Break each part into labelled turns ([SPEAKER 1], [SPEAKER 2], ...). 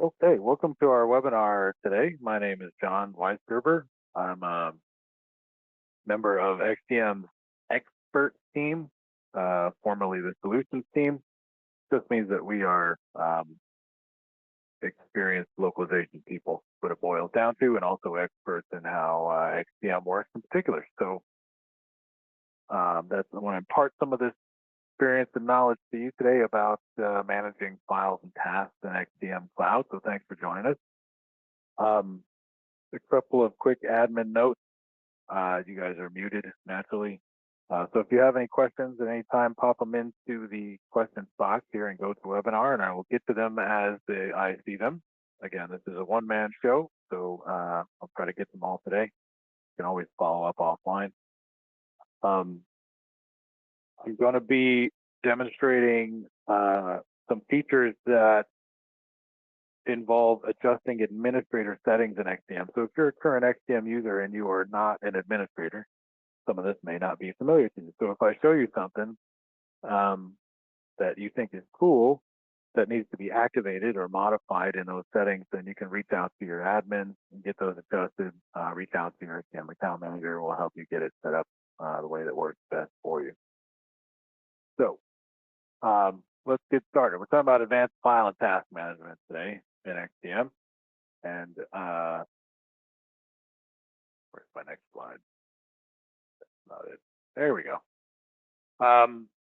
[SPEAKER 1] Okay, welcome to our webinar today. My name is John Weisgerber. I'm a member of XTM's expert team, formerly the solutions team. This means that we are experienced localization people, what it boils down to, and also experts in how XTM works in particular. So I want to impart some of this experience and knowledge to you today about managing files and tasks in XTM Cloud. So thanks for joining us. A couple of quick admin notes. You guys are muted naturally. So if you have any questions at any time, pop them into the questions box here and go to webinar, and I will get to them as I see them. Again, this is a one-man show, so I'll try to get them all today. You can always follow up offline. I'm going to be demonstrating some features that involve adjusting administrator settings in XTM. So if you're a current XTM user and you are not an administrator, some of this may not be familiar to you. So if I show you something that you think is cool that needs to be activated or modified in those settings, then you can reach out to your admin and get those adjusted. Reach out to your XTM account manager, will help you get it set up the way that works best for you. So let's get started. We're talking about advanced file and task management today in XTM. And where's my next slide? That's not it. There we go.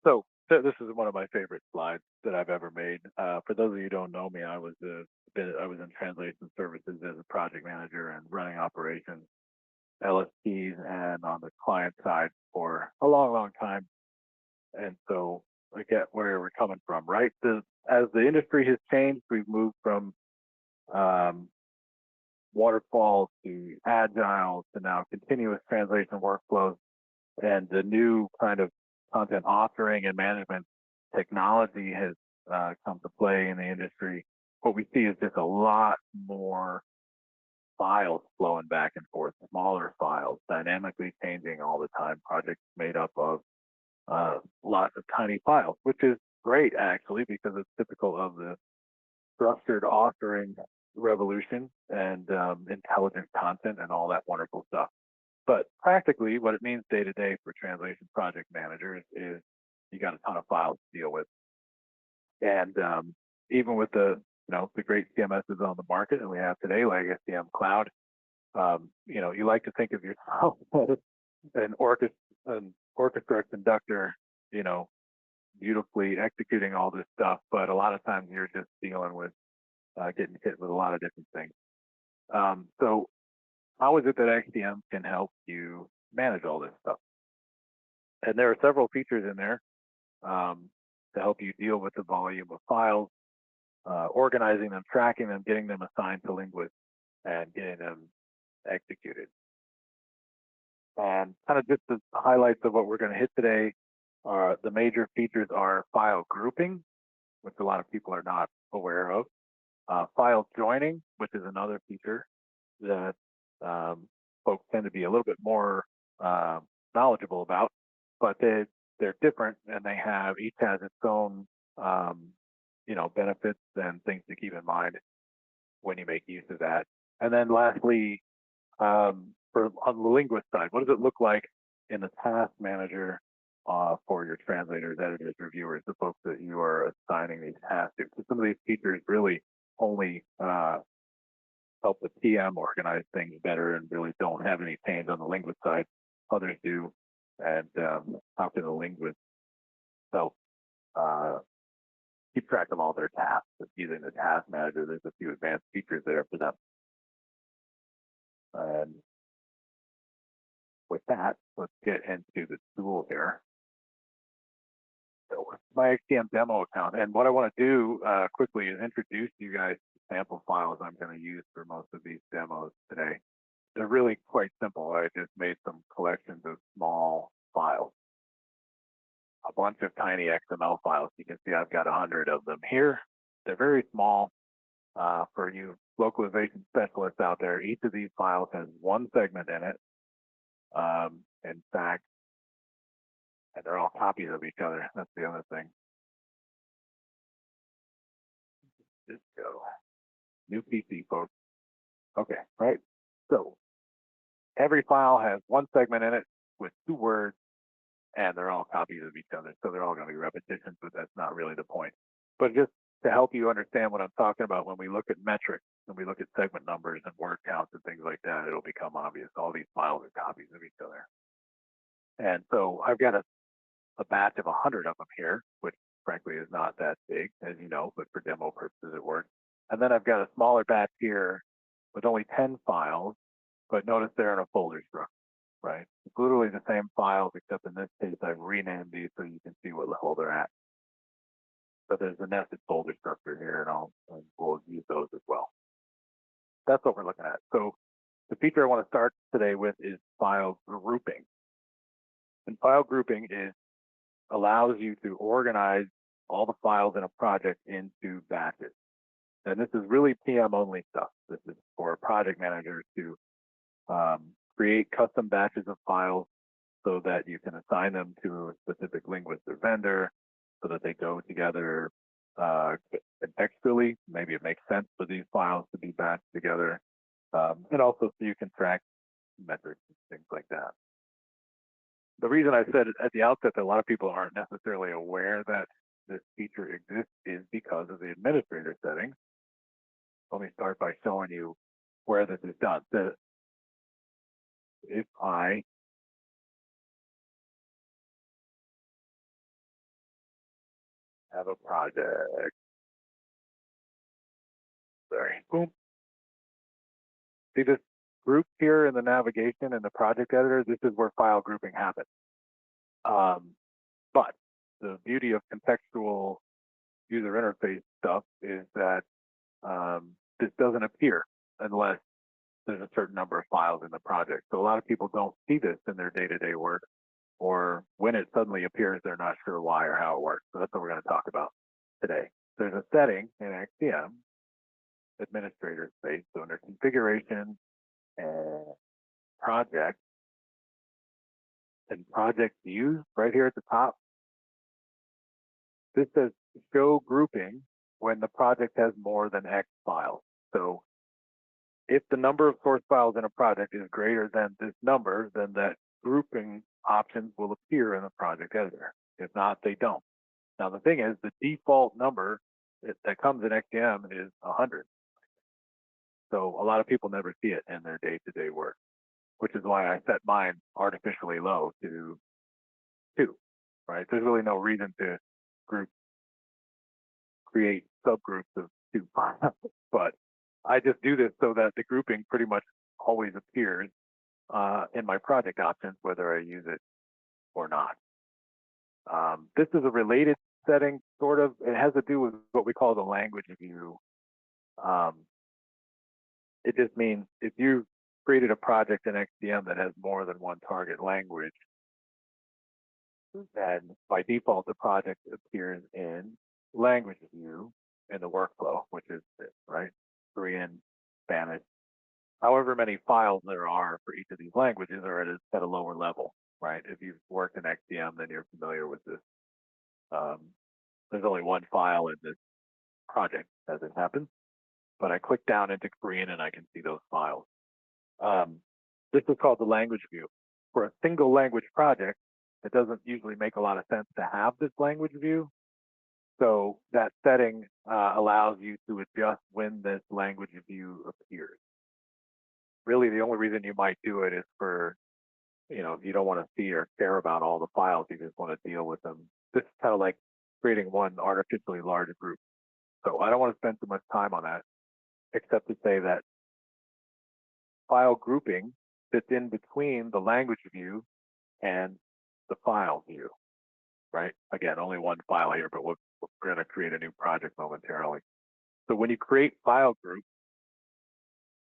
[SPEAKER 1] So this is one of my favorite slides that I've ever made. For those of you who don't know me, I was in translation services as a project manager and running operations, LSPs, and on the client side for a long, long time. And so I get where we're coming from, right? As the industry has changed, we've moved from waterfall to agile to now continuous translation workflows, and the new kind of content authoring and management technology has come to play in the industry. What we see is just a lot more files flowing back and forth, smaller files, dynamically changing all the time, projects made up of lots of tiny files, which is great actually, because it's typical of the structured authoring revolution and intelligent content and all that wonderful stuff. But practically what it means day to day for translation project managers is you got a ton of files to deal with. And even with the great CMSs on the market that we have today, like XTM Cloud, you like to think of yourself as an orchestra conductor, beautifully executing all this stuff, but a lot of times you're just dealing with getting hit with a lot of different things. So how is it that XTM can help you manage all this stuff? And there are several features in there to help you deal with the volume of files, organizing them, tracking them, getting them assigned to linguists, and getting them executed. And kind of just the highlights of what we're going to hit today are the major features are file grouping, which a lot of people are not aware of. File joining, which is another feature that folks tend to be a little bit more knowledgeable about, but they're different, and each has its own benefits and things to keep in mind when you make use of that. And then lastly, on the linguist side, what does it look like in the task manager for your translators, editors, reviewers, the folks that you are assigning these tasks to? So some of these features really only help the TM organize things better and really don't have any pains on the linguist side. Others do, and talk to the linguist. So keep track of all their tasks using the task manager. There's a few advanced features there for them. And with that, let's get into the tool here. So my XTM demo account, and what I want to do quickly is introduce you guys to sample files I'm going to use for most of these demos today. They're really quite simple. I just made some collections of small files, a bunch of tiny XML files. You can see I've got 100 of them here. They're very small. For you localization specialists out there, each of these files has one segment in it. In fact, and they're all copies of each other. That's the other thing. Just go. New PC, folks. Okay, right? So every file has one segment in it with 2 words, and they're all copies of each other. So they're all going to be repetitions, but that's not really the point. But just to help you understand what I'm talking about, when we look at metrics, when we look at segment numbers and word counts and things like that, it'll become obvious. All these files are copies of each other. And so I've got a batch of 100 of them here, which frankly is not that big, as you know, but for demo purposes it works. And then I've got a smaller batch here with only 10 files, but notice they're in a folder structure, right? It's literally the same files, except in this case I've renamed these so you can see what level they're at. So there's a nested folder structure here, and we'll use those as well. That's what we're looking at. So the feature I want to start today with is file grouping. And file grouping allows you to organize all the files in a project into batches. And this is really PM only stuff. This is for project managers to create custom batches of files so that you can assign them to a specific linguist or vendor so that they go together contextually. Maybe it makes sense for these files to be batched together. And also so you can track metrics and things like that. The reason I said at the outset that a lot of people aren't necessarily aware that this feature exists is because of the administrator settings. Let me start by showing you where this is done. If I have a project, sorry, boom. See this group here in the navigation and the project editor? This is where file grouping happens. But the beauty of contextual user interface stuff is that this doesn't appear unless there's a certain number of files in the project. So a lot of people don't see this in their day-to-day work, or when it suddenly appears, they're not sure why or how it works. So that's what we're going to talk about today. There's a setting in XTM, administrator space, so under configuration and project and project views right here at the top, this says show grouping when the project has more than X files. So if the number of source files in a project is greater than this number, then that grouping options will appear in the project editor. If not, they don't. Now, the thing is, the default number that comes in XTM is 100. So a lot of people never see it in their day-to-day work, which is why I set mine artificially low to 2, right? There's really no reason to create subgroups of 2 files, but I just do this so that the grouping pretty much always appears in my project options, whether I use it or not. This is a related setting, sort of. It has to do with what we call the language view. It just means if you created a project in XTM that has more than one target language, then by default, the project appears in language view in the workflow, which is this, right? Korean, Spanish, however many files there are for each of these languages are at a lower level, right? If you've worked in XTM, then you're familiar with this. There's only one file in this project as it happens, but I click down into Korean and I can see those files. This is called the language view. For a single language project, it doesn't usually make a lot of sense to have this language view. So that setting allows you to adjust when this language view appears. Really, the only reason you might do it is for, if you don't want to see or care about all the files, you just want to deal with them. This is kind of like creating one artificially large group. So I don't want to spend too much time on that, except to say that file grouping fits in between the language view and the file view, right? Again, only one file here, but we're going to create a new project momentarily. So when you create file groups,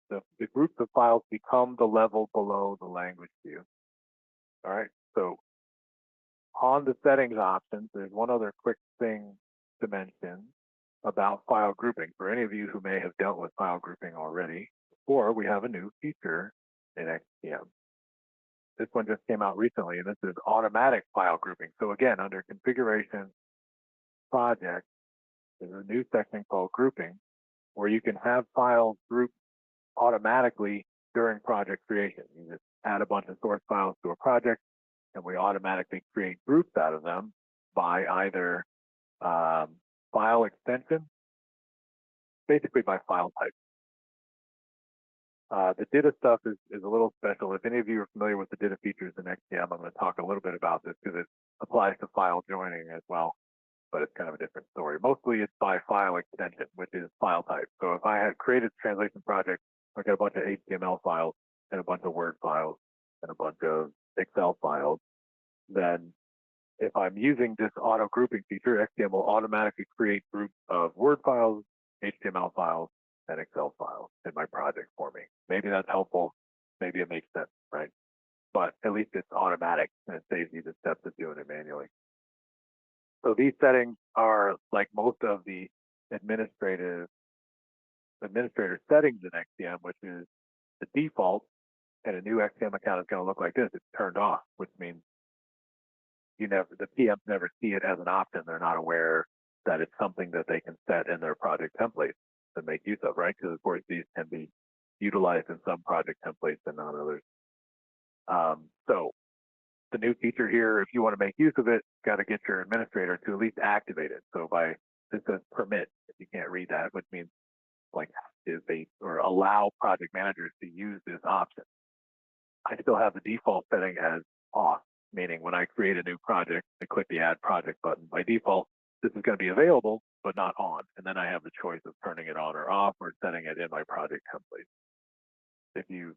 [SPEAKER 1] the groups of files become the level below the language view. All right, so on the settings options, there's one other quick thing to mention about file grouping. For any of you who may have dealt with file grouping already, or we have a new feature in XTM. This one just came out recently, and this is automatic file grouping. So again, under configuration project, there's a new section called grouping, where you can have files grouped automatically during project creation. You just add a bunch of source files to a project, and we automatically create groups out of them by either file extension, basically by file type. The DITA stuff is a little special. If any of you are familiar with the DITA features in XTM, I'm going to talk a little bit about this because it applies to file joining as well, but it's kind of a different story. Mostly it's by file extension, which is file type. So if I had created a translation project, I got a bunch of HTML files and a bunch of Word files and a bunch of Excel files, then if I'm using this auto grouping feature, XTM will automatically create groups of Word files, HTML files, and Excel files in my project for me. Maybe that's helpful. Maybe it makes sense, right? But at least it's automatic and it saves you the steps of doing it manually. So these settings are like most of the administrator settings in XTM, which is the default, and a new XTM account is going to look like this. It's turned off, which means the PMs never see it as an option. They're not aware that it's something that they can set in their project templates to make use of, right? Because of course these can be utilized in some project templates and not others. So the new feature here, if you want to make use of it, got to get your administrator to at least activate it. So this says permit, if you can't read that, which means like or allow project managers to use this option. I still have the default setting as off, meaning when I create a new project, I click the add project button. By default, this is going to be available, but not on. And then I have the choice of turning it on or off or setting it in my project template. If you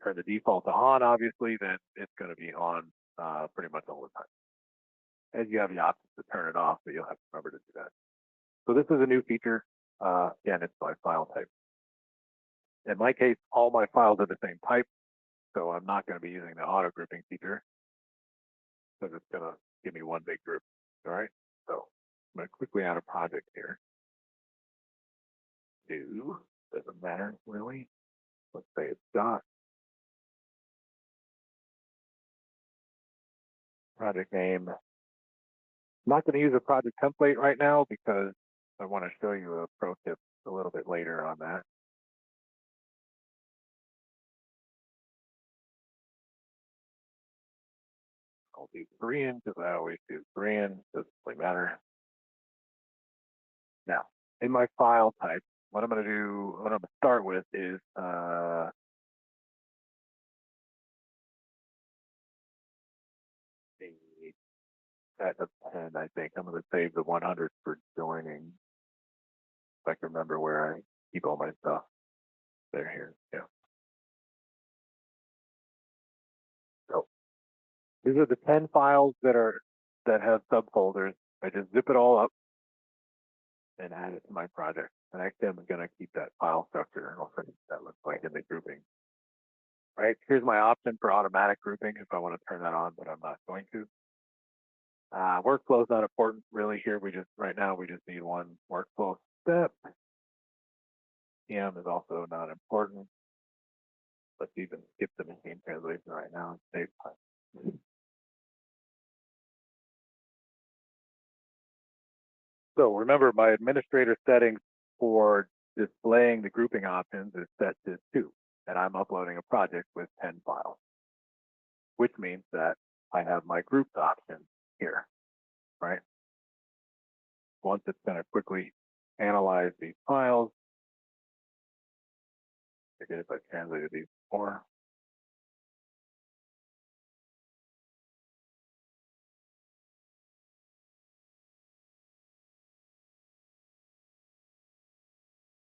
[SPEAKER 1] turn the default to on, obviously, then it's going to be on pretty much all the time. And you have the option to turn it off, but you'll have to remember to do that. So this is a new feature. Again, it's by file type. In my case, all my files are the same type, so I'm not going to be using the auto grouping feature because it's going to give me one big group. All right, so I'm going to quickly add a project here. New, doesn't matter really. Let's say it's dot. Project name. I'm not going to use a project template right now because I want to show you a pro tip a little bit later on that. I'll do Korean because I always do Korean. Doesn't really matter. Now, in my file type, what I'm going to start with is at the 10, I think. I'm going to save the 100 for joining. If I can remember where I keep all my stuff. They're here. Yeah. So these are the 10 files that have subfolders. I just zip it all up and add it to my project. And actually, I'm going to keep that file structure, and I'll show you what that looks like in the grouping. Right, here's my option for automatic grouping if I want to turn that on, but I'm not going to. Workflow is not important really here. Right now we just need one workflow step. PM is also not important. Let's even skip the machine translation right now and save time. So remember, my administrator settings for displaying the grouping options is set to 2, and I'm uploading a project with 10 files, which means that I have my groups option here, right? Once it's going to quickly analyze these files, again, if I translated these before.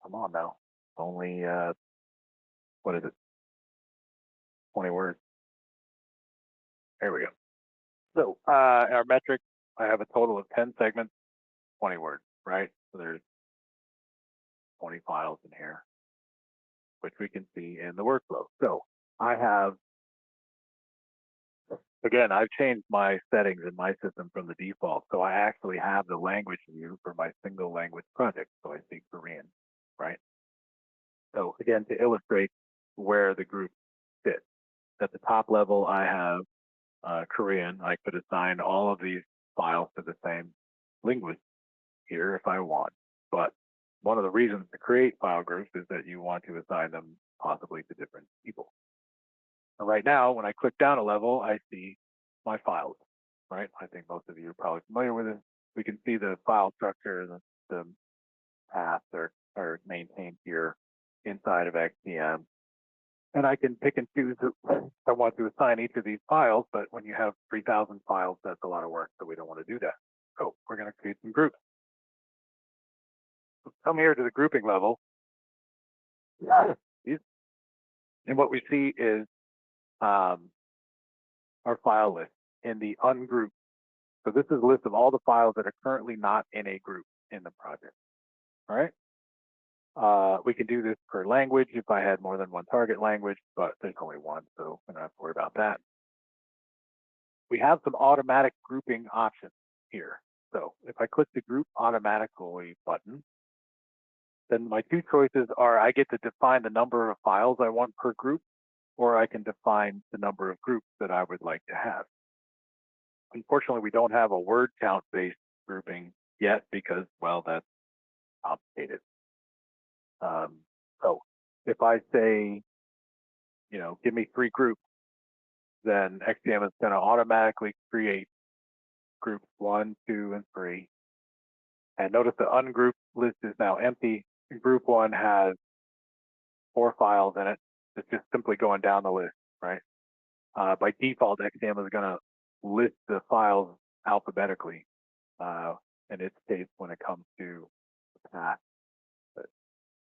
[SPEAKER 1] Come on now. Only, what is it? 20 words. There we go. So our metric, I have a total of 10 segments, 20 words, right? So there's 20 files in here, which we can see in the workflow. So I have, again, I've changed my settings in my system from the default. So I actually have the language view for my single language project. So I speak Korean, right? So again, to illustrate where the group fits. At the top level, I have Korean. I could assign all of these files to the same linguist here if I want, but one of the reasons to create file groups is that you want to assign them possibly to different people. And right now, when I click down a level, I see my files, right? I think most of you are probably familiar with it. We can see the file structure, the paths are maintained here inside of XTM. And I can pick and choose if I want to assign each of these files, but when you have 3,000 files, that's a lot of work, so we don't want to do that. So we're going to create some groups. So come here to the grouping level. And what we see is our file list in the ungroup. So this is a list of all the files that are currently not in a group in the project. All right. We can do this per language if I had more than one target language, but there's only one, so we don't have to worry about that. We have some automatic grouping options here. So if I click the Group Automatically button, then my two choices are I get to define the number of files I want per group, or I can define the number of groups that I would like to have. Unfortunately, we don't have a word count based grouping yet because, well, that's complicated. So if I say, give me 3 groups, then XTM is going to automatically create groups 1, 2, and 3. And notice the ungrouped list is now empty. Group 1 has 4 files in it. It's just simply going down the list, right? By default, XTM is going to list the files alphabetically. In its case, when it comes to the path,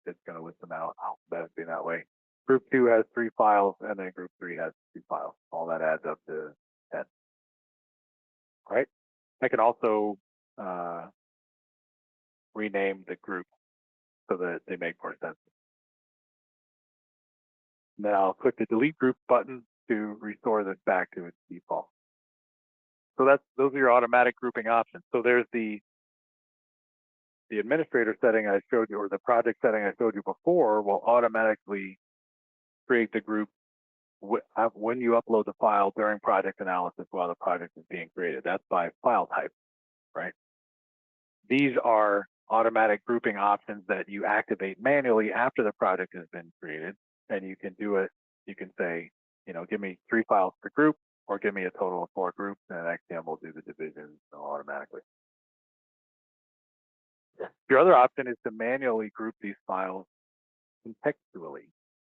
[SPEAKER 1] it's going to list them out alphabetically that way. Group 2 has 3 files, and then Group 3 has 2 files. All that adds up to 10. Right? I can also rename the group so that they make more sense. And then I'll click the Delete Group button to restore this back to its default. So those are your automatic grouping options. So there's the administrator setting I showed you, or the project setting I showed you before, will automatically create the group when you upload the file during project analysis while the project is being created. That's by file type, right? These are automatic grouping options that you activate manually after the project has been created, and you can do it. You can say, give me 3 files per group, or give me a total of 4 groups, and XTM will do the division automatically. Your other option is to manually group these files contextually.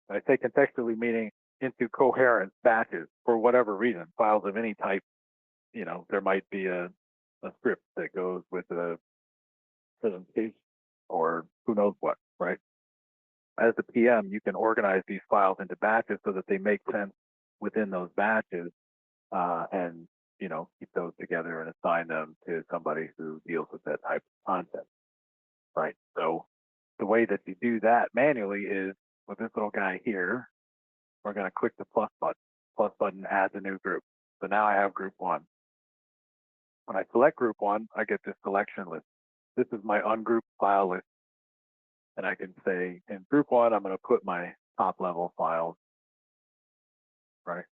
[SPEAKER 1] I say contextually meaning into coherent batches for whatever reason. Files of any type, there might be a script that goes with a presentation or who knows what, right? As the PM, you can organize these files into batches so that they make sense within those batches, and keep those together and assign them to somebody who deals with that type of content, right? So the way that you do that manually is with this little guy here. We're going to click the plus button. Plus button adds a new group. So now I have group 1. When I select group 1, I get this selection list. This is my ungrouped file list. And I can say in group 1, I'm going to put my top level files, right?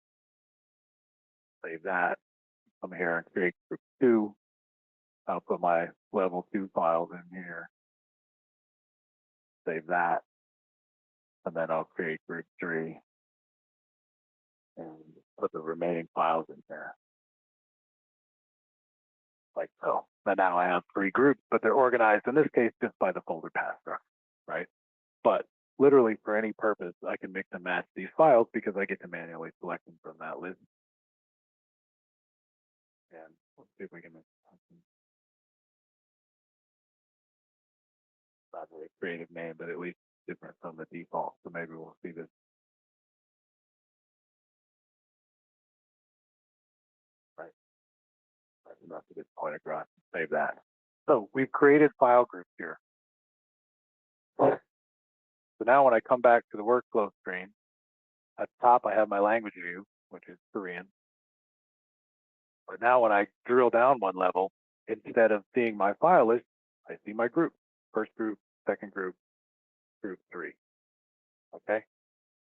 [SPEAKER 1] Save that. Come here and create group 2. I'll put my level 2 files in here. Save that. And then I'll create group 3 and put the remaining files in there. Like so. And now I have 3 groups, but they're organized in this case just by the folder path structure, right? But literally for any purpose, I can mix and match these files because I get to manually select them from that list. And let's see if we can make something. Not really a creative name, but at least different from the default. So maybe we'll see this. Right. That's enough to get point across. Save that. So we've created file groups here. So now when I come back to the workflow screen, at the top I have my language view, which is Korean. But now when I drill down one level, instead of seeing my file list, I see my group. First group, second group, group 3. Okay.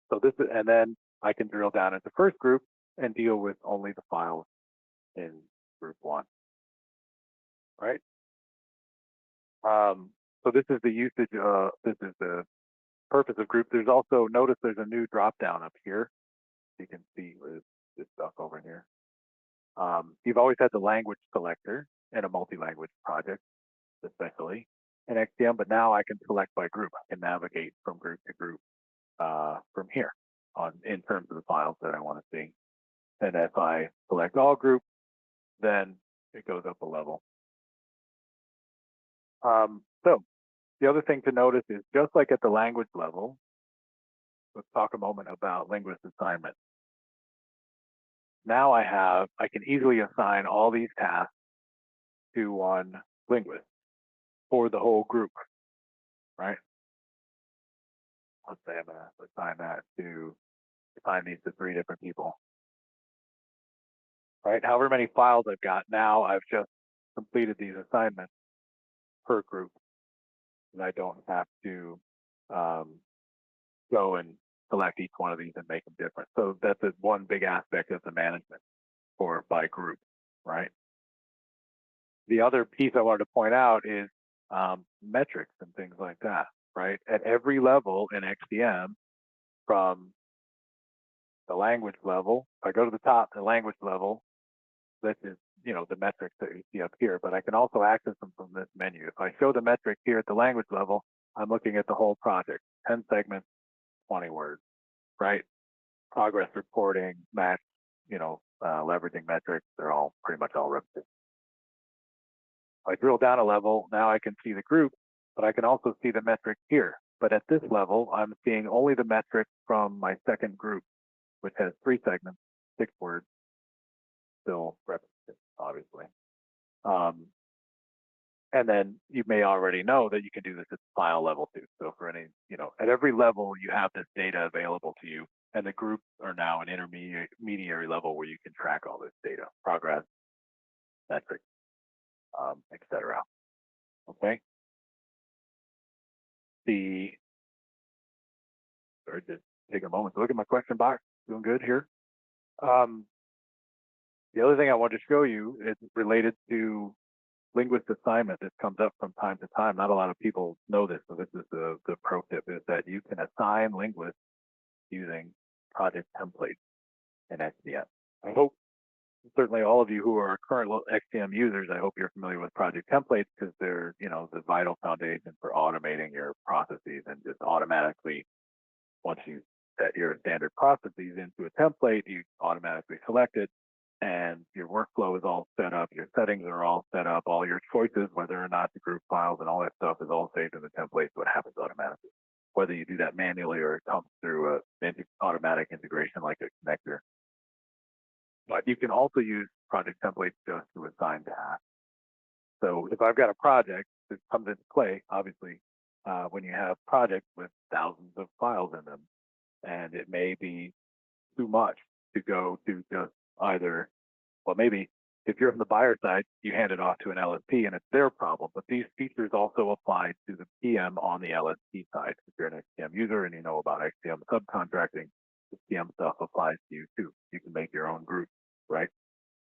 [SPEAKER 1] So this is, and then I can drill down into first group and deal with only the files in group 1. Right. So so this is the usage, this is the purpose of group. There's also, notice there's a new drop down up here. You can see with this stuff over here. You've always had the language selector in a multi-language project, especially in XTM, but now I can select by group. I can navigate from group to group from here in terms of the files that I want to see. And if I select all groups, then it goes up a level. So the other thing to notice is just like at the language level, let's talk a moment about linguist assignment. Now I can easily assign all these tasks to one linguist for the whole group, right? Let's say I'm going to assign these to 3 different people, right? However many files I've got now, I've just completed these assignments per group, and I don't have to go and select each one of these and make them different. So that's one big aspect of the management by group, right? The other piece I wanted to point out is metrics and things like that, right? At every level in XTM, from the language level, if I go to the top, the language level, this is, the metrics that you see up here, but I can also access them from this menu. If I show the metric here at the language level, I'm looking at the whole project, 10 segments, 20 words, right? Progress reporting, match, leveraging metrics, they're all pretty much all repetitive. If I drill down a level, now I can see the group, but I can also see the metric here. But at this level, I'm seeing only the metric from my second group, which has 3 segments, 6 words, still repetitive, obviously. And then you may already know that you can do this at file level too. So for any, at every level, you have this data available to you, and the groups are now an intermediary level where you can track all this data, progress, metrics, etc. Okay. Sorry, just take a moment to look at my question box. Doing good here. The other thing I want to show you is related to linguist assignment. This comes up from time to time. Not a lot of people know this, so this is the pro tip, is that you can assign linguists using project templates in XTM. I hope certainly all of you who are current XTM users, I hope you're familiar with project templates, because they're, the vital foundation for automating your processes, and just automatically, once you set your standard processes into a template, you automatically select it, and your workflow is all set up, your settings are all set up, all your choices, whether or not the group files and all that stuff is all saved in the template, so it happens automatically. Whether you do that manually or it comes through an automatic integration like a connector. But you can also use project templates just to assign tasks. So if I've got a project that comes into play, obviously, when you have projects with thousands of files in them, and it may be too much to go to just either, well, maybe if you're from the buyer side, you hand it off to an LSP and it's their problem. But these features also apply to the PM on the LSP side. If you're an XTM user and you know about XTM subcontracting, the PM stuff applies to you too. You can make your own group, right?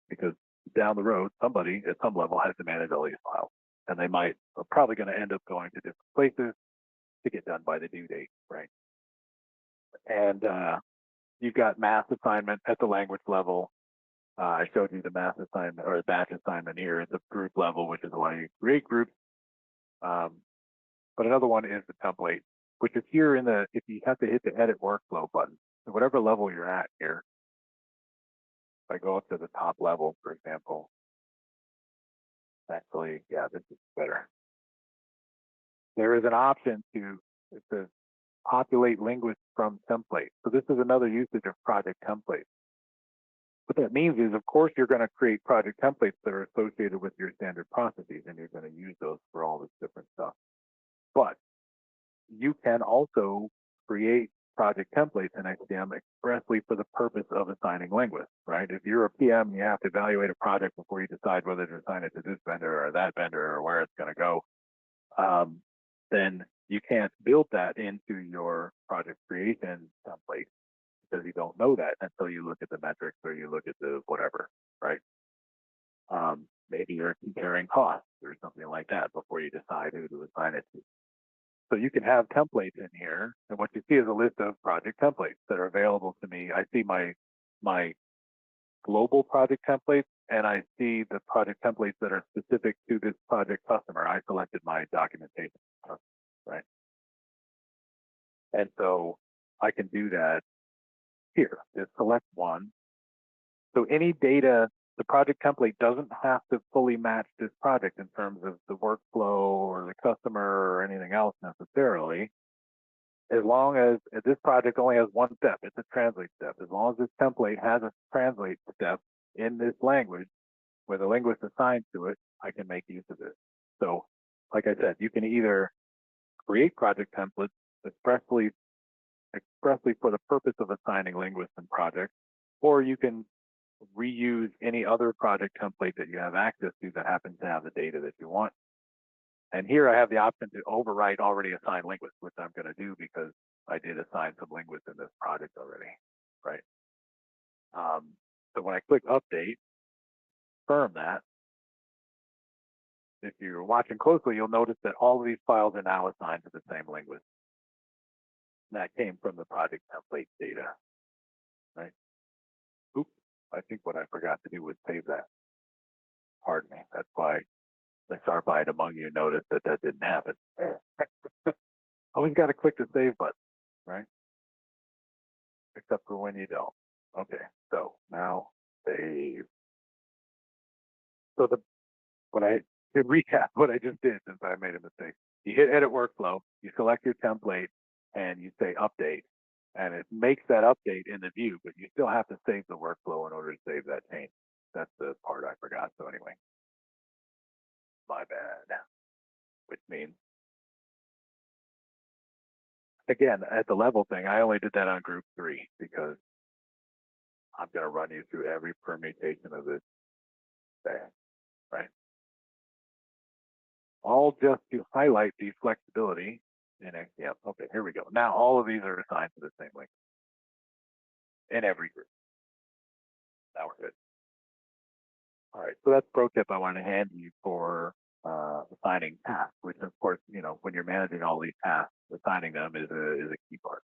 [SPEAKER 1] Because down the road, somebody at some level has to manage all these files, and they are probably going to end up going to different places to get done by the due date, right? And you've got mass assignment at the language level. I showed you the mass assignment or the batch assignment here at the group level, which is why you create groups. But another one is the template, which is here if you have to hit the edit workflow button, so whatever level you're at here. If I go up to the top level, for example, actually, yeah, this is better. There is an option it says populate linguists from template. So this is another usage of project templates. What that means is, of course, you're going to create project templates that are associated with your standard processes, and you're going to use those for all this different stuff. But you can also create project templates in XTM expressly for the purpose of assigning linguists, right? If you're a PM, you have to evaluate a project before you decide whether to assign it to this vendor or that vendor or where it's going to go. Then you can't build that into your project creation template, because you don't know that until you look at the metrics or you look at the whatever, right? maybe you're comparing costs or something like that before you decide who to assign it to. So you can have templates in here, and what you see is a list of project templates that are available to me. I see my global project templates, and I see the project templates that are specific to this project customer. I selected my documentation, right? And so I can do that here. Just select one. So any data, the project template doesn't have to fully match this project in terms of the workflow or the customer or anything else necessarily. As long as this project only has one step, it's a translate step. As long as this template has a translate step in this language with a linguist assigned to it, I can make use of it. So, like I said, you can either create project templates expressly for the purpose of assigning linguists and projects, or you can reuse any other project template that you have access to that happens to have the data that you want. And here I have the option to overwrite already assigned linguists, which I'm going to do because I did assign some linguists in this project already, right? So when I click update, confirm that. If you're watching closely, you'll notice that all of these files are now assigned to the same linguist. And that came from the project template data, right? Oops, I think what I forgot to do was save that. Pardon me. That's why the sharp-eyed among you noticed that that didn't happen. Always got to click the save button, right? Except for when you don't. Okay, so now save. So to recap what I just did, since I made a mistake, you hit edit workflow, you select your template, and you say update, and it makes that update in the view, but you still have to save the workflow in order to save that change. That's the part I forgot. So anyway, my bad. Which means, again, at the level thing, I only did that on group 3 because I'm going to run you through every permutation of this thing, right? All just to highlight the flexibility in XTM. Okay, here we go. Now all of these are assigned to the same link in every group. Now we're good. All right, so that's pro tip I want to hand you for assigning tasks, which of course, when you're managing all these tasks, assigning them is a key part.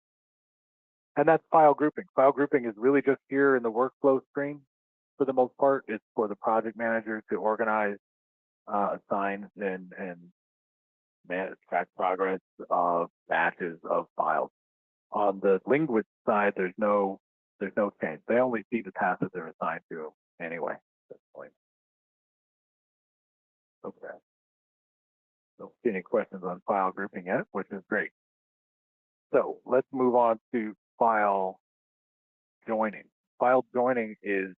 [SPEAKER 1] And that's file grouping. File grouping is really just here in the workflow screen for the most part. It's for the project manager to organize, assign, and manage, track progress of batches of files. On the linguist side, there's no change. They only see the tasks that they're assigned to anyway. At this point. Okay. Don't see any questions on file grouping yet, which is great. So let's move on to file joining. File joining is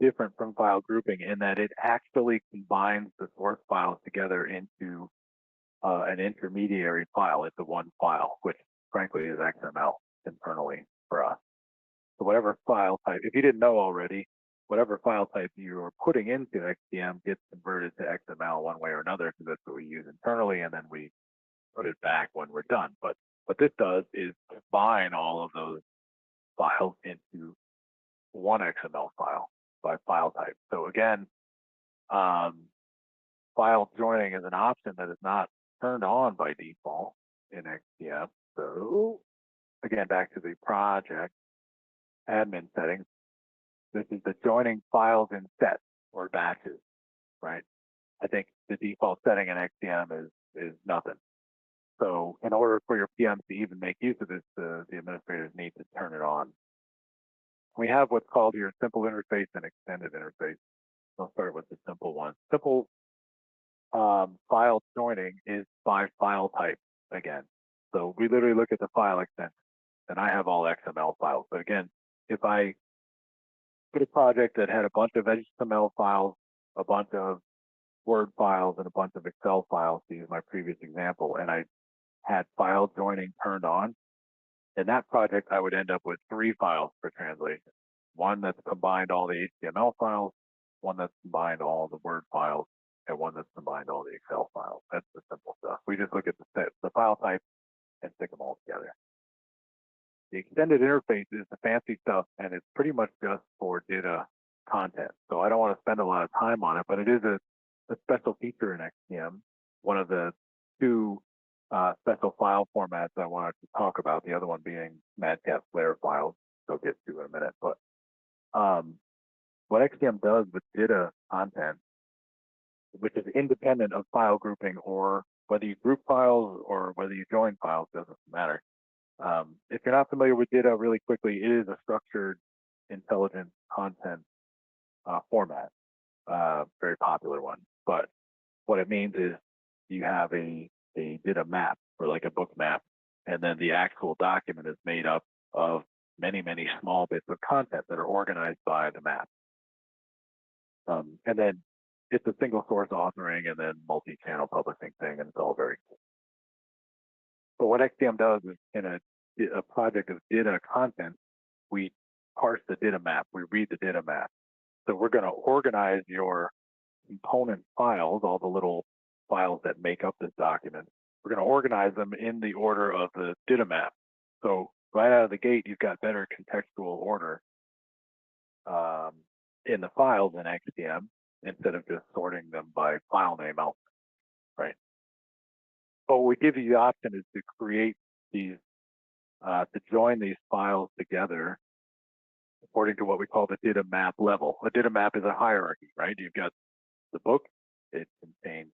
[SPEAKER 1] different from file grouping in that it actually combines the source files together into an intermediary file into one file, which frankly is XML internally for us. So whatever file type, if you didn't know already, whatever file type you're putting into XTM gets converted to XML one way or another, because that's what we use internally, and then we put it back when we're done. But what this does is combine all of those files into one XML file by file type. So again, file joining is an option that is not turned on by default in XTM. So again, back to the project admin settings. This is the joining files in sets or batches, right? I think the default setting in XTM is nothing. So in order for your PMs to even make use of this, the administrators need to turn it on. We have what's called here simple interface and extended interface. I'll start with the simple one. Simple file joining is by file type again. So we literally look at the file extension, and I have all XML files. But again, if I put a project that had a bunch of HTML files, a bunch of Word files, and a bunch of Excel files, to use my previous example, and I had file joining turned on, in that project, I would end up with 3 files for translation. One that's combined all the HTML files, one that's combined all the Word files, and one that's combined all the Excel files. That's the simple stuff. We just look at the file type and stick them all together. The extended interface is the fancy stuff, and it's pretty much just for data content. So I don't want to spend a lot of time on it, but it is a special feature in XTM. One of the two special file formats I wanted to talk about, the other one being Madcap Flare files, so I'll get to in a minute. But what XTM does with data content, which is independent of file grouping, or whether you group files or whether you join files, doesn't matter. If you're not familiar with data, really quickly, it is a structured, intelligent content format, very popular one. But what it means is you have a data map, or like a book map, and then the actual document is made up of many, many small bits of content that are organized by the map. And then it's a single source authoring and then multi-channel publishing thing, and it's all very cool. But what XTM does is, in a project of data content, we parse the data map, we read the data map. So we're going to organize your component files, all the little files that make up this document. We're going to organize them in the order of the data map. So right out of the gate, you've got better contextual order in the files in XTM, instead of just sorting them by file name out, right? But what we give you the option is to create these, to join these files together according to what we call the data map level. A data map is a hierarchy, right? You've got the book, it contains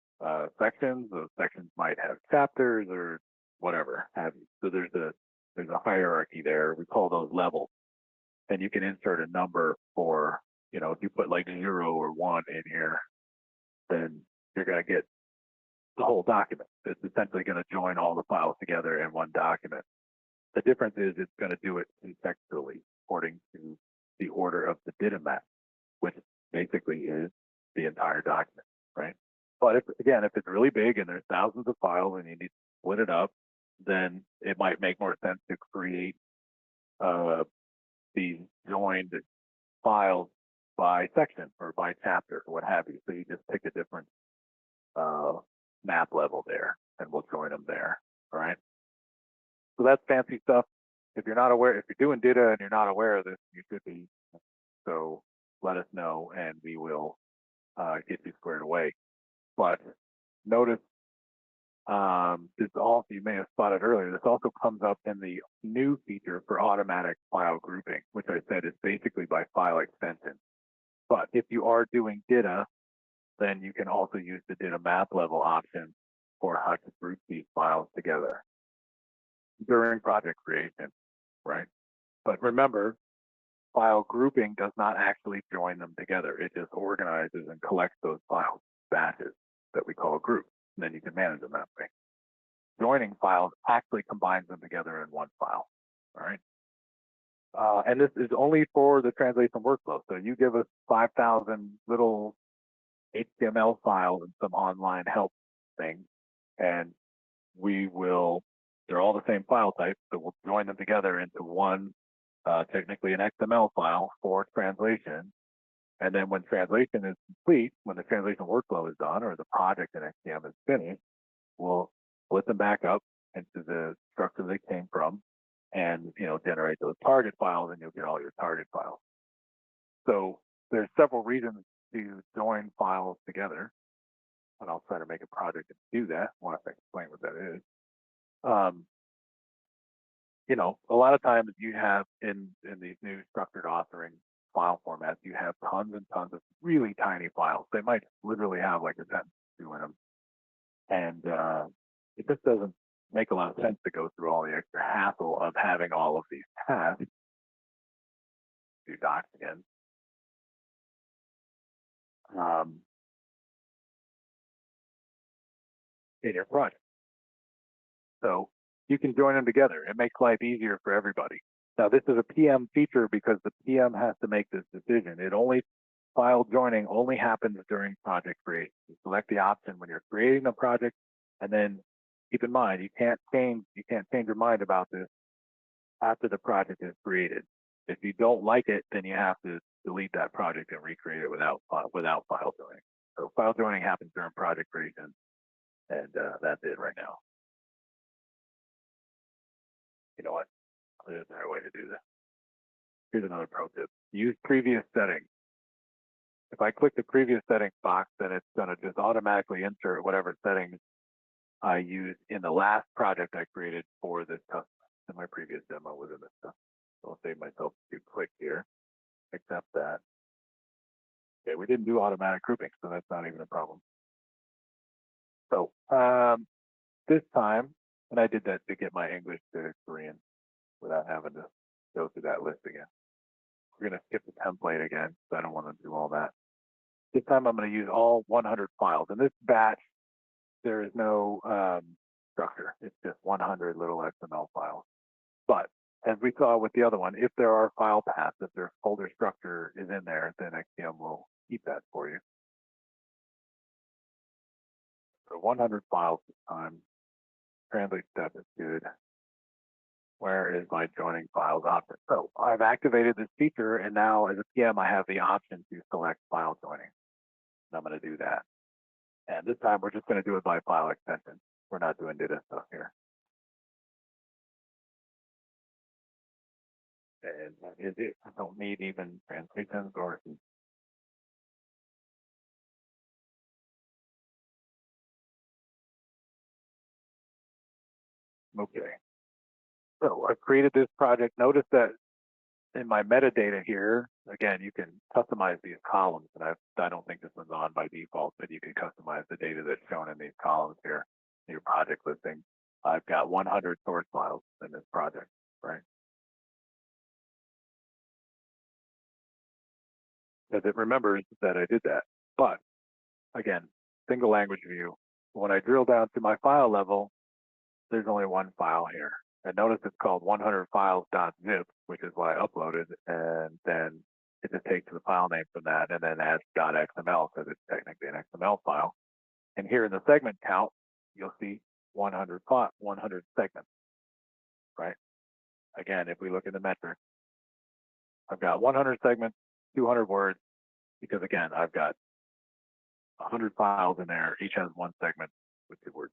[SPEAKER 1] sections. Those sections might have chapters or whatever have you. So there's a hierarchy there. We call those levels. And you can insert a number for, if you put like 0 or 1 in here, then you're going to get the whole document. It's essentially going to join all the files together in one document. The difference is it's going to do it contextually according to the order of the data map, which basically is the entire document, right? But if it's really big and there's thousands of files and you need to split it up, then it might make more sense to create these joined files by section or by chapter or what have you. So you just pick a different map level there, and we'll join them there. All right. So that's fancy stuff. If you're not aware, if you're doing data and you're not aware of this, you should be. So let us know, and we will get you squared away. But notice this also, you may have spotted earlier, this also comes up in the new feature for automatic file grouping, which I said is basically by file extension. But if you are doing data, then you can also use the data map level option for how to group these files together during project creation, right? But remember, file grouping does not actually join them together. It just organizes and collects those files, batches that we call groups, and then you can manage them that way. Joining files actually combines them together in one file, all right? And this is only for the translation workflow. So you give us 5,000 little HTML files and some online help thing, and they're all the same file type, so we'll join them together into one, technically an XML file for translation. And then when translation is complete, when the translation workflow is done or the project in XTM is finished, we'll split them back up into the structure they came from, and generate those target files, and you'll get all your target files. So there's several reasons to join files together, and I'll try to make a project to do that once I explain what that is. A lot of times you have in these new structured authoring file formats, you have tons and tons of really tiny files. They might literally have like a sentence or two in them, and it just doesn't make a lot of sense to go through all the extra hassle of having all of these tasks. Do docs again. In your project. So you can join them together. It makes life easier for everybody. Now, this is a PM feature because the PM has to make this decision. File joining only happens during project creation. You select the option when you're creating the project, and then keep in mind, you can't change your mind about this after the project is created. If you don't like it, then you have to delete that project and recreate it without file joining. So file joining happens during project creation, and that's it right now. You know what? There's another way to do this. Here's another pro tip. Use previous settings. if I click the previous settings box, then it's going to just automatically insert whatever settings I used in the last project I created for this customer. And my previous demo was in this stuff. So I'll save myself a few clicks here, accept that. Okay, we didn't do automatic grouping, so that's not even a problem. So this time, and I did that to get my English to Korean without having to go through that list again. We're going to skip the template again, so I don't want to do all that. This time I'm going to use all 100 files. In this batch, there is no structure. It's just 100 little XML files. But as we saw with the other one, if there are file paths, if their folder structure is in there, then XTM will keep that for you. So 100 files this time. Translate step is good. Where is my joining files option? So I've activated this feature, and now as a PM, I have the option to select file joining. And I'm going to do that. And this time, we're just going to do it by file extension. We're not doing data stuff here. And that is it. I don't need even translations or. Okay. So I've created this project. Notice that in my metadata here, again, you can customize these columns. And I don't think this one's on by default, but you can customize the data that's shown in these columns here, your project listing. I've got 100 source files in this project, right? Because it remembers that I did that. But again, single language view. When I drill down to my file level, there's only one file here. And notice it's called 100files.zip, which is what I uploaded. And then it just takes the file name from that and then adds .xml because it's technically an XML file. And here in the segment count, you'll see 100 segments, right? Again, if we look at the metric, I've got 100 segments, 200 words, because again, I've got 100 files in there. Each has one segment with 2 words.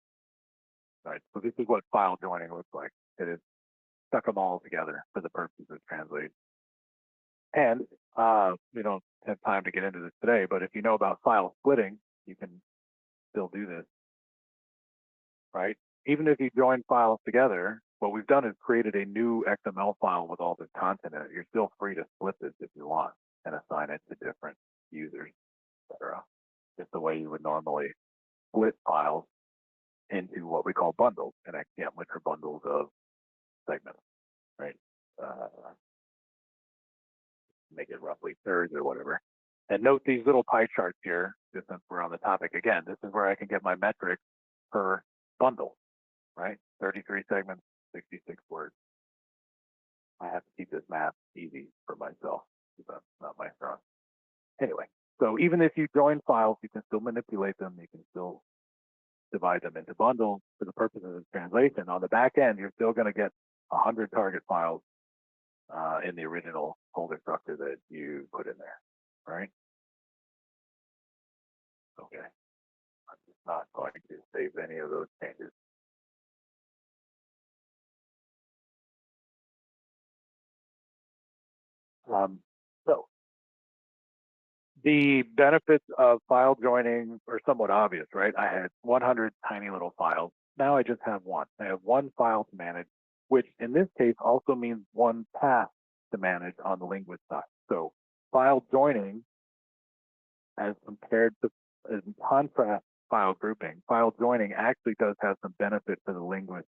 [SPEAKER 1] Right. So this is what file joining looks like. It is stuck them all together for the purposes of translate. And we don't have time to get into this today, but if you know about file splitting, you can still do this, right? Even if you join files together, what we've done is created a new XML file with all this content in it. You're still free to split this if you want and assign it to different users, etc. Just the way you would normally split files into what we call bundles in XTM, which are bundles of segments, right? Make it roughly thirds or whatever. And note these little pie charts here, just since we're on the topic again. This is where I can get my metrics per bundle, right? 33 segments, 66 words. I have to keep this math easy for myself because that's not my strong. Anyway, so even if you join files, you can still manipulate them. You can still divide them into bundles for the purposes of translation. On the back end, you're still going to get 100 target files in the original folder structure that you put in there, right? Okay. I'm just not going to save any of those changes. So the benefits of file joining are somewhat obvious, right? I had 100 tiny little files. Now I just have one. I have one file to manage, which in this case also means one path to manage on the linguist side. So file joining, as compared to, as contrast file grouping, file joining actually does have some benefit for the linguist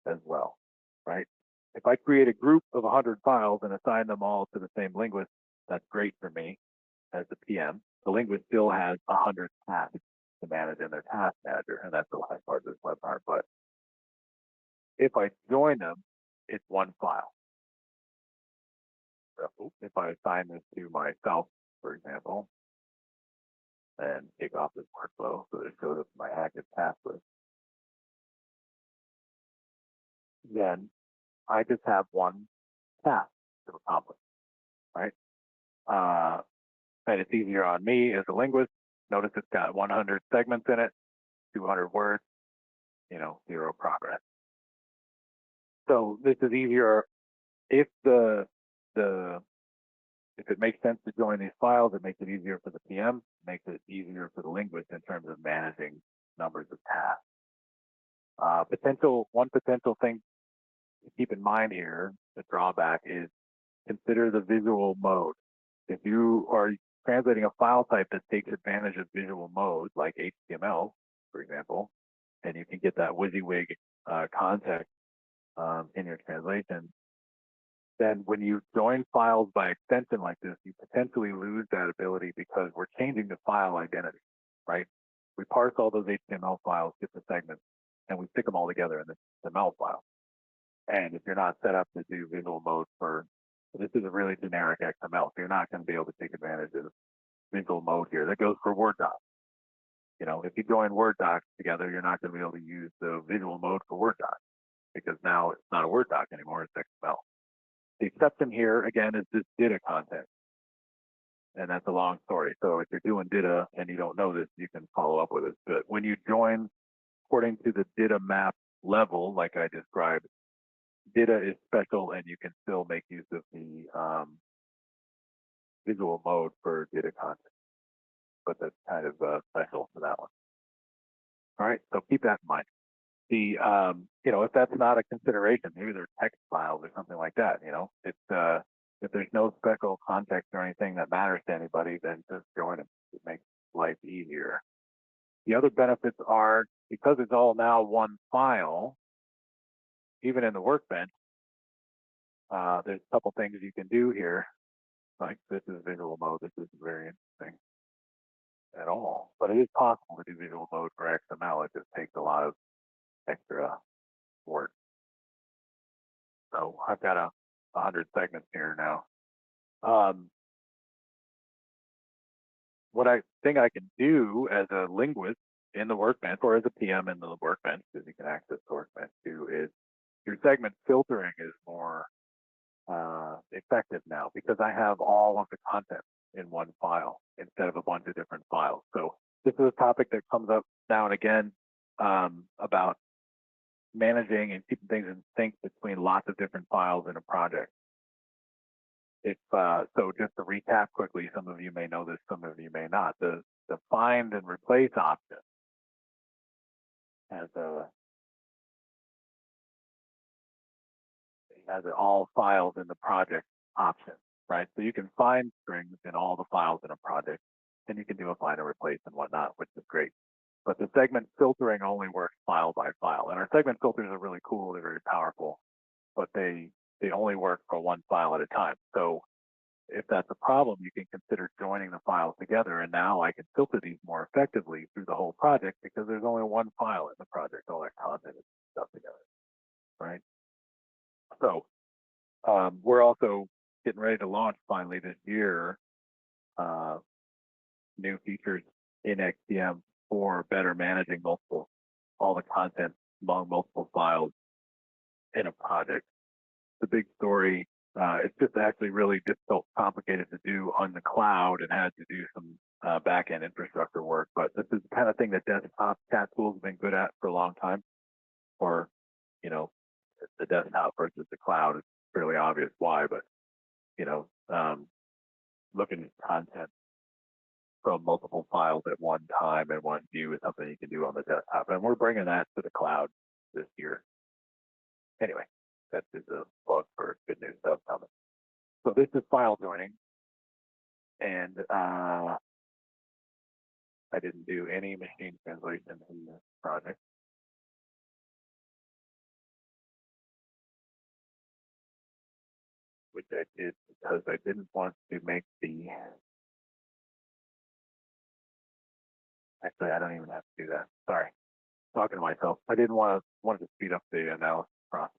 [SPEAKER 1] as well, right? If I create a group of 100 files and assign them all to the same linguist, that's great for me as the PM. The linguist still has 100 tasks to manage in their task manager, and that's the last part of this webinar. But if I join them, it's one file. So if I assign this to myself, for example, and kick off this workflow so that it shows up in my active task list, then I just have one task to accomplish, right? And it's easier on me as a linguist. Notice it's got 100 segments in it, 200 words, 0 progress. So this is easier if the if it makes sense to join these files, it makes it easier for the PM, makes it easier for the linguist in terms of managing numbers of tasks. One potential thing to keep in mind here, the drawback is consider the visual mode. If you are translating a file type that takes advantage of visual modes like HTML, for example, and you can get that WYSIWYG context in your translation, then when you join files by extension like this, you potentially lose that ability because we're changing the file identity, right? We parse all those HTML files, get the segments, and we stick them all together in the XML file. And if you're not set up to do visual mode this is a really generic XML, so you're not going to be able to take advantage of visual mode here. That goes for Word docs. You know, if you join Word docs together, you're not going to be able to use the visual mode for Word docs because now it's not a Word doc anymore, it's XML. The exception here, again, is this DITA content. And that's a long story. So if you're doing DITA and you don't know this, you can follow up with it. But when you join according to the DITA map level, like I described, DITA is special and you can still make use of the visual mode for DITA content. But that's kind of special for that one. All right, so keep that in mind. You know, if that's not a consideration, maybe they're text files or something like that, you know, if there's no special context or anything that matters to anybody, then just join them. It makes life easier. The other benefits are, because it's all now one file, even in the workbench, there's a couple things you can do here. Like this is visual mode. This isn't very interesting at all, but it is possible to do visual mode for XML. It just takes a lot of extra work. So I've got 100 segments here now. What I think I can do as a linguist in the workbench, or as a PM in the workbench, because you can access the workbench too, is your segment filtering is more effective now because I have all of the content in one file instead of a bunch of different files. So this is a topic that comes up now and again about managing and keeping things in sync between lots of different files in a project. So just to recap quickly, some of you may know this, some of you may not. The find and replace option has an all files in the project option, right? So you can find strings in all the files in a project, and you can do a find and replace and whatnot, which is great. But the segment filtering only works file by file. And our segment filters are really cool, they're very powerful, but they only work for one file at a time. So if that's a problem, you can consider joining the files together. And now I can filter these more effectively through the whole project because there's only one file in the project, all that content is stuff together, right? So we're also getting ready to launch finally this year new features in XTM for better managing all the content among multiple files in a project. The big story, it's just actually really difficult, complicated to do on the cloud and had to do some back-end infrastructure work. But this is the kind of thing that desktop chat tools have been good at for a long time. Or, you know, the desktop versus the cloud is fairly obvious why, but, you know, looking at content from multiple files at one time and one view is something you can do on the desktop. And we're bringing that to the cloud this year. Anyway, that is a plug for good news stuff coming. So this is file joining. And I didn't do any machine translation in this project. Which I did because I didn't want to make the, actually I don't even have to do that. Sorry, talking to myself. I didn't wanted to speed up the analysis process.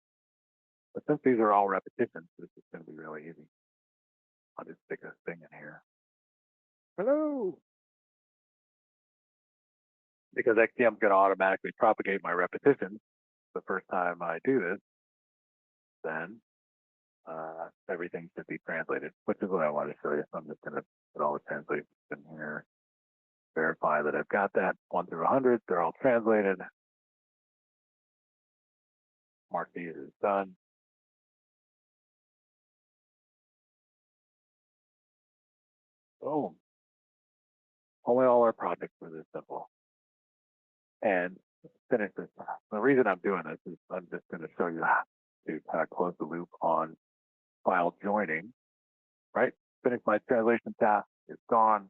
[SPEAKER 1] But since these are all repetitions, this is going to be really easy. I'll just stick this thing in here. Hello. Because XTM is going to automatically propagate my repetitions the first time I do this, then everything should be translated, which is what I want to show you. So I'm just going to put all the translations in here, verify that I've got that 1 through 100. They're all translated. Mark these as done. Oh, only all our projects were this simple. And finish this. The reason I'm doing this is I'm just going to show you how to kind of close the loop on file joining, right? Finish my translation task. It's gone.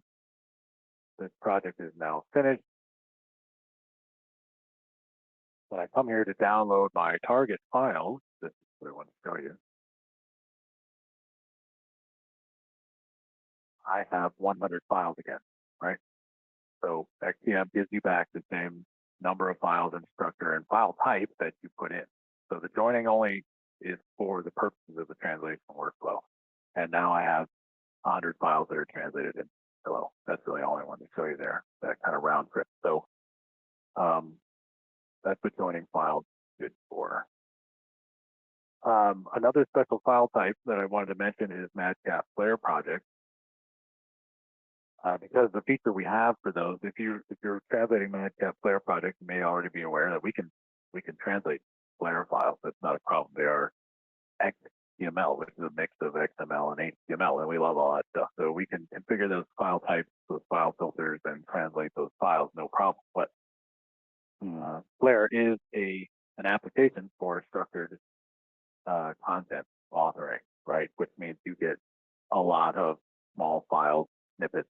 [SPEAKER 1] This project is now finished. When I come here to download my target files, this is what I want to show you. I have 100 files again, right? So XTM gives you back the same number of files and structure and file type that you put in. So the joining only is for the purposes of the translation workflow. And now I have 100 files that are translated in Hello. That's really all I wanted to show you there, that kind of round trip. So that's what joining files is good for. Another special file type that I wanted to mention is Madcap Flare project. Because the feature we have for those, if you're translating Madcap Flare project, you may already be aware that we can translate Flare files. That's not a problem. They are XTML, which is a mix of XML and HTML, and we love all that stuff. So we can configure those file types, those file filters, and translate those files, no problem. But Flare is an application for structured content authoring, right? Which means you get a lot of small files, snippets,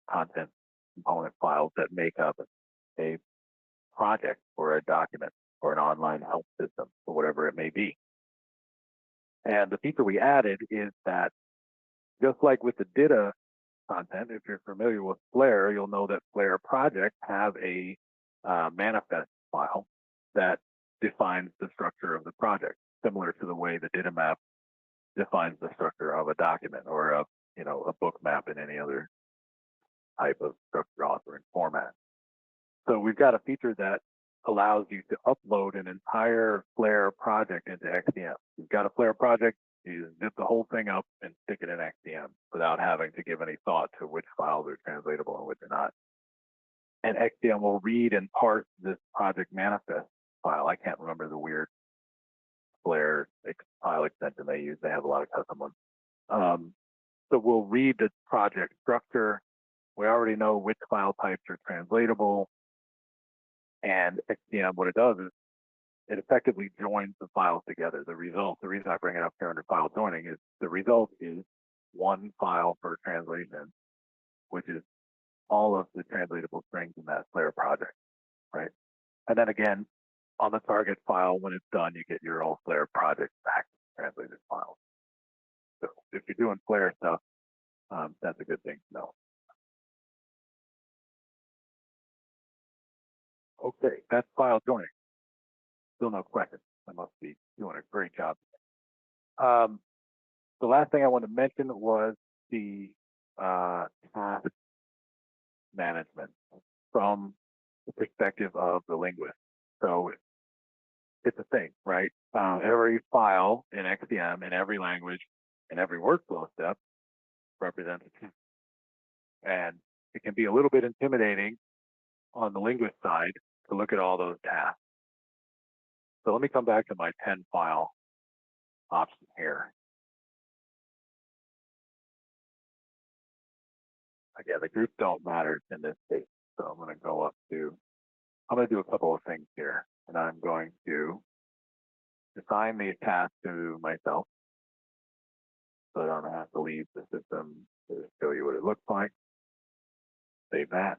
[SPEAKER 1] content component files that make up a project or a document or an online help system or whatever it may be. And the feature we added is that just like with the DITA content, if you're familiar with Flare, you'll know that Flare projects have a manifest file that defines the structure of the project, similar to the way the DITA map defines the structure of a document or a book map in any other type of structured authoring format. So we've got a feature that allows you to upload an entire Flare project into XTM. You've got a Flare project, you zip the whole thing up and stick it in XTM without having to give any thought to which files are translatable and which are not. And XTM will read and parse this project manifest file. I can't remember the weird Flare file extension they use. They have a lot of custom ones. So we'll read the project structure. We already know which file types are translatable. And XTM, what it does is it effectively joins the files together. The reason I bring it up here under file joining is the result is one file per translation, which is all of the translatable strings in that Flare project, right? And then again, on the target file, when it's done, you get your whole Flare project back translated files. So if you're doing Flare stuff, that's a good thing to know. Okay, that's file joining. Still no questions. I must be doing a great job. The last thing I want to mention was the task management from the perspective of the linguist. So it's a thing, right? Every file in XTM in every language in every workflow step represents a task. And it can be a little bit intimidating on the linguist side to look at all those tasks. So let me come back to my 10 file option here. Again, the groups don't matter in this case. So I'm going to do a couple of things here. And I'm going to assign the task to myself so I don't have to leave the system to show you what it looks like. Save that.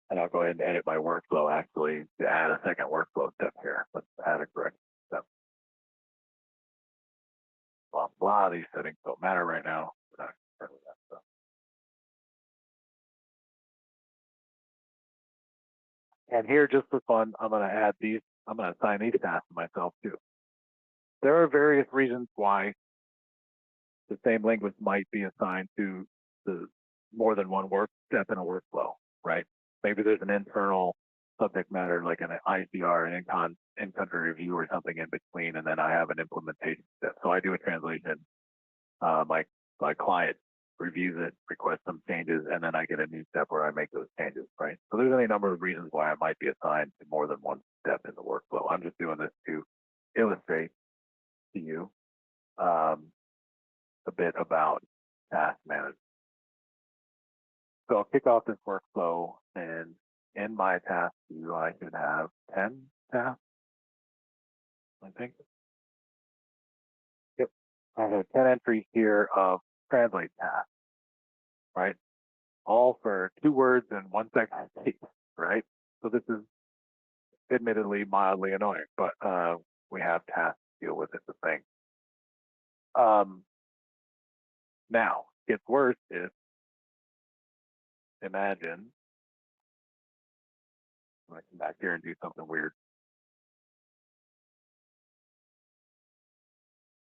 [SPEAKER 1] And I'll go ahead and edit my workflow actually to add a second workflow step here. Let's add a correct step. Blah, blah. These settings don't matter right now. We're not concerned with that stuff. And here, just for fun, I'm going to add these. I'm going to assign these tasks to myself too. There are various reasons why the same linguist might be assigned to the more than one work step in a workflow, right? Maybe there's an internal subject matter like an ICR, an in-country review or something in between, and then I have an implementation step. So I do a translation. My client reviews it, requests some changes, and then I get a new step where I make those changes, right? So there's any number of reasons why I might be assigned to more than one step in the workflow. I'm just doing this to illustrate to you a bit about task management. So I'll kick off this workflow, and in my task queue, I should have 10 tasks, I think. Yep. I have 10 entries here of translate tasks, right? All for 2 words and 1 second speech, right? So this is admittedly mildly annoying, but we have tasks to deal with. It's a thing. Now, gets worse if, imagine, I'm going to come back here and do something weird.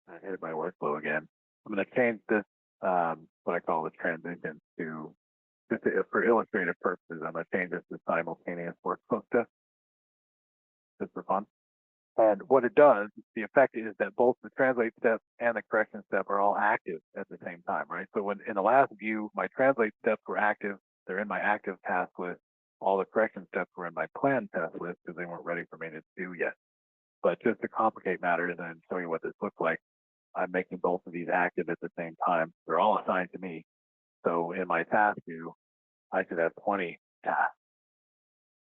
[SPEAKER 1] I hit my workflow again. I'm going to change this, what I call the transition to, for illustrative purposes, I'm going to change this to simultaneous workflow step, just for fun. And what it does, the effect is that both the translate step and the correction step are all active at the same time, right? So when in the last view, my translate steps were active, they're in my active task list. All the correction steps were in my planned task list because they weren't ready for me to do yet. But just to complicate matters and show you what this looks like, I'm making both of these active at the same time. They're all assigned to me. So in my task view, I should have 20 tasks,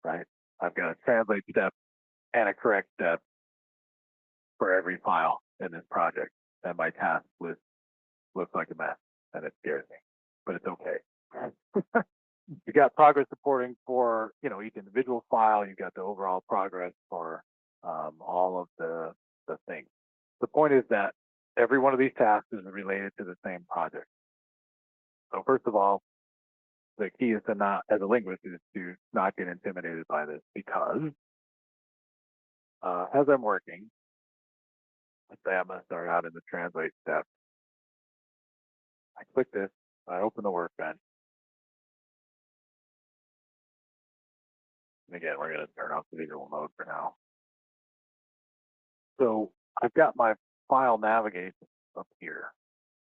[SPEAKER 1] right? I've got a translate step and a correct step for every file in this project. And my task list looks like a mess, and it scares me, but it's okay. You got progress reporting for each individual file. You got the overall progress for all of the things. The point is that every one of these tasks is related to the same project. So first of all, the key is to not, as a linguist, is to not get intimidated by this, because as I'm working, let's say I'm going to start out in the translate step. I click this, I open the workbench. And again, we're going to turn off the visual mode for now. So I've got my file navigation up here,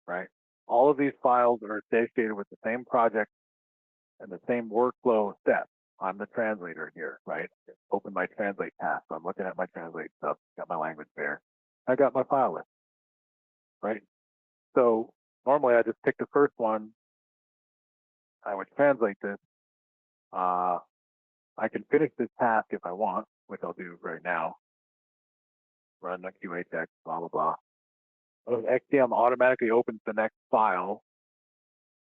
[SPEAKER 1] right? All of these files are associated with the same project and the same workflow steps. I'm the translator here, right? Open my translate task. So I'm looking at my translate stuff, got my language there. I got my file list, right? So normally I just pick the first one. I would translate this. I can finish this task if I want, which I'll do right now. Run the QA check, blah, blah, blah. XTM automatically opens the next file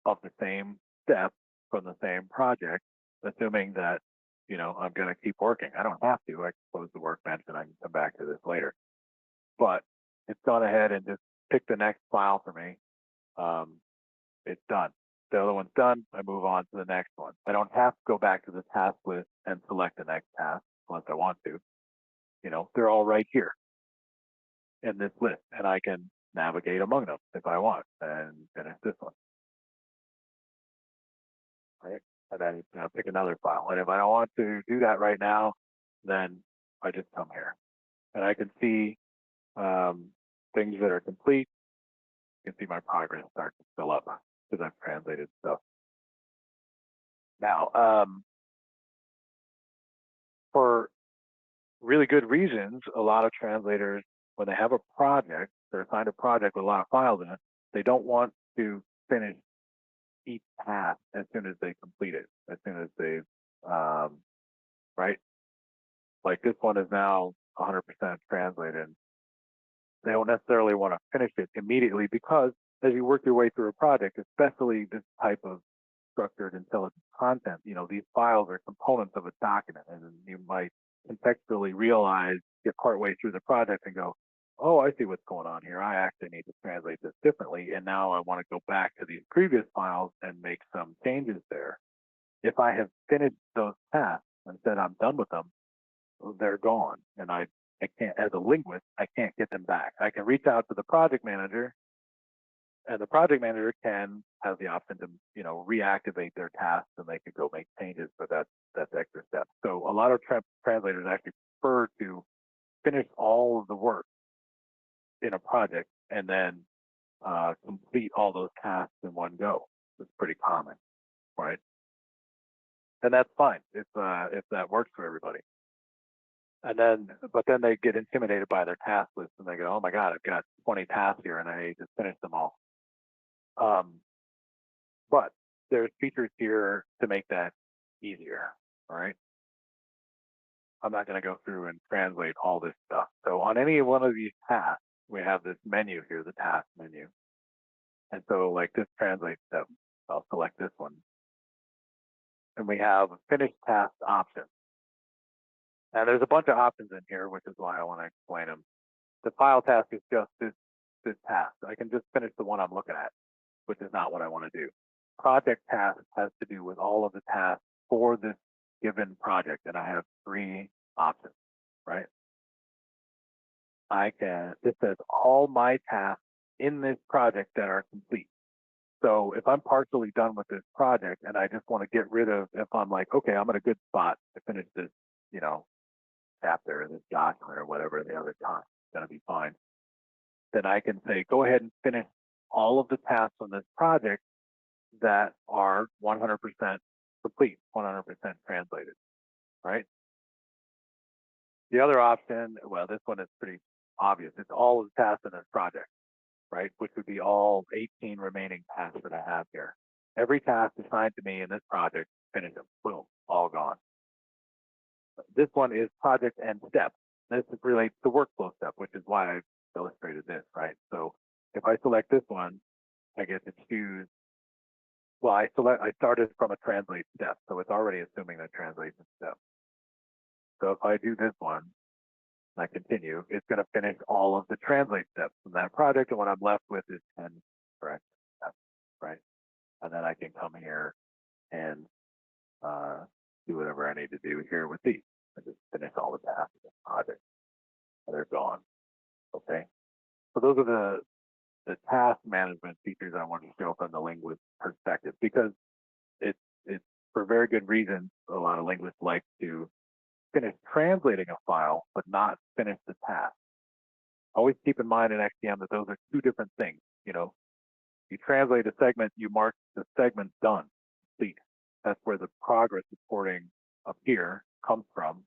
[SPEAKER 1] of the same step from the same project, assuming that, I'm going to keep working. I don't have to. I can close the workbench and I can come back to this later. But it's gone ahead and just picked the next file for me. It's done. The other one's done. I move on to the next one. I don't have to go back to the task list and select the next task unless I want to. They're all right here in this list, and I can navigate among them if I want and finish this one. Right? And then pick another file. And if I don't want to do that right now, then I just come here. And I can see things that are complete. You can see my progress start to fill up because I've translated stuff. Now, for really good reasons, a lot of translators, when they have a project, they're assigned a project with a lot of files in it, they don't want to finish each task as soon as they complete it, as soon as they, right? Like this one is now 100% translated. They don't necessarily want to finish it immediately because as you work your way through a project, especially this type of structured intelligent content, these files are components of a document, and you might contextually realize, get partway through the project and go, oh, I see what's going on here. I actually need to translate this differently. And now I want to go back to these previous files and make some changes there. If I have finished those tasks and said I'm done with them, they're gone. And I can't, as a linguist, I can't get them back. I can reach out to the project manager, and the project manager can have the option to, reactivate their tasks, and they could go make changes, but that's extra step. So a lot of translators actually prefer to finish all of the work in a project and then complete all those tasks in one go. It's pretty common, right? And that's fine if that works for everybody. But then they get intimidated by their task list and they go, oh my God, I've got 20 tasks here and I need to finish them all. But there's features here to make that easier, all right? I'm not going to go through and translate all this stuff. So on any one of these tasks, we have this menu here, the task menu. And so like this translate step, I'll select this one. And we have finish task option. And there's a bunch of options in here, which is why I want to explain them. The file task is just this task. I can just finish the one I'm looking at, which is not what I want to do. Project task has to do with all of the tasks for this given project, and I have 3 options, right? It says all my tasks in this project that are complete. So if I'm partially done with this project and I just want to get rid of, if I'm like, okay, I'm at a good spot to finish this, chapter or this document or whatever the other time, it's going to be fine. Then I can say, go ahead and finish all of the tasks on this project that are 100% complete, 100% translated, right? The other option, well, this one is pretty obvious. It's all of the tasks in this project, right? Which would be all 18 remaining tasks that I have here. Every task assigned to me in this project, finish them, boom, all gone. This one is project and step. This relates to workflow step, which is why I illustrated this, right? So if I select this one, I get to choose. Well, I started from a translate step, so it's already assuming the translation step. So if I do this one, and I continue, it's going to finish all of the translate steps from that project, and what I'm left with is 10 correct steps, right? And then I can come here and do whatever I need to do here with these. I just finish all the tasks of the project, and they're gone. Okay, so those are the task management features I want to show from the linguist perspective, because it's for very good reason. A lot of linguists like to finish translating a file, but not finish the task. Always keep in mind in XTM that those are 2 different things. You translate a segment, you mark the segment done, complete. That's where the progress reporting up here comes from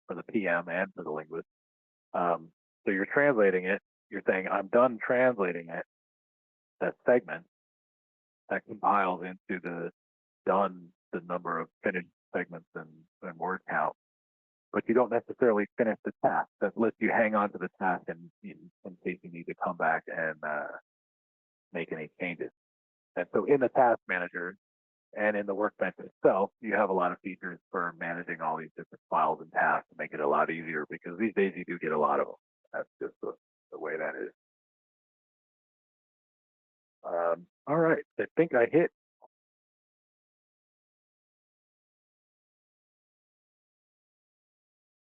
[SPEAKER 1] for the PM and for the linguist. So you're translating it, you're saying, I'm done translating it, that segment, that compiles into the number of finished segments and word count. But you don't necessarily finish the task. That lets you hang on to the task in case you need to come back and make any changes. And so in the task manager and in the workbench itself, you have a lot of features for managing all these different files and tasks to make it a lot easier, because these days you do get a lot of them. That's just the way that is. All right, I think I hit